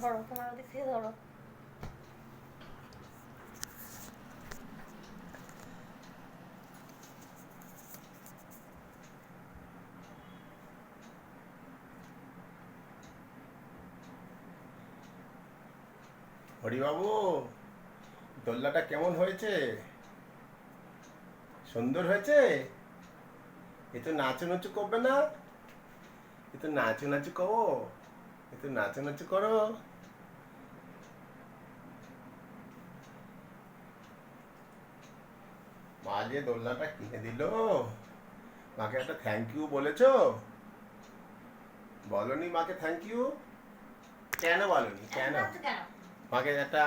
ধরো, তোমার ওদিক থেকে ধরো। হরিবাবু, দোলনাটা কেমন হয়েছে? সুন্দর হয়েছে? এ তো নাচু করবে না? এ তো নাচু করো, এ তো নাচু করো। মা যে দোলনাটা কিনে দিল, মাকে একটা থ্যাংক ইউ বলেছো? বলনি মাকে থ্যাংক ইউ? কেন বলনি? কেন? কেন মাকে একটা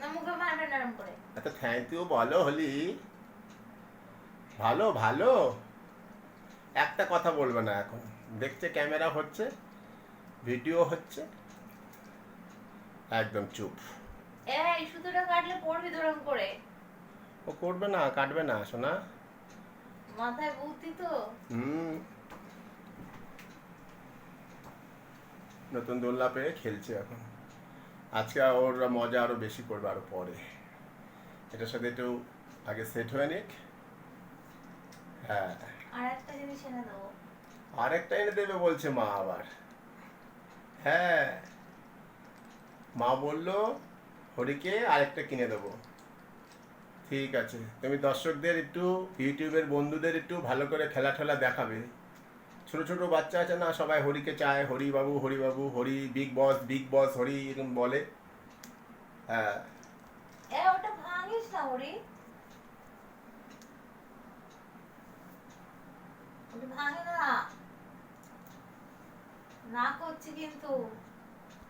না, মুখে মারবে নরম করে। একটা থ্যাংক ইউ বলো হলি। ভালো ভালো একটা কথা বলবে না এখন। দেখছে ক্যামেরা হচ্ছে, ভিডিও হচ্ছে, একদম চুপ। এই সুতোটা কাটলে পড়বি দুরম করে। ও করবে না, কাটবে না সোনা। মাথায় বুদ্ধি তো। হুম, নতুন দোলনা পেয়ে খেলছে এখন। আজকে ওর মজা আরো বেশি করবে আরো পরে। এটার সাথে একটু আগে সেট হয়ে নিক। হ্যাঁ, আর একটা জিনিস এনে দেবো। আরেকটা এনে দেবে বলছে মা আবার। হ্যাঁ, মা বললো হরিকে আরেকটা কিনে দেবো। ঠিক আছে, তুমি দর্শকদের একটু, ইউটিউবের বন্ধুদের একটু ভালো করে খেলা ঠেলা দেখাবে। ছোট ছোট বাচ্চা আছে না, সবাই হরিকে চায়, হরি বাবু হরি বাবু, হরি বিগ বস হরি এরকম বলে। হ্যাঁ, ওটা ভাঙিস না ওরে, ওটা ভাঙে না, না করছি কিন্তু।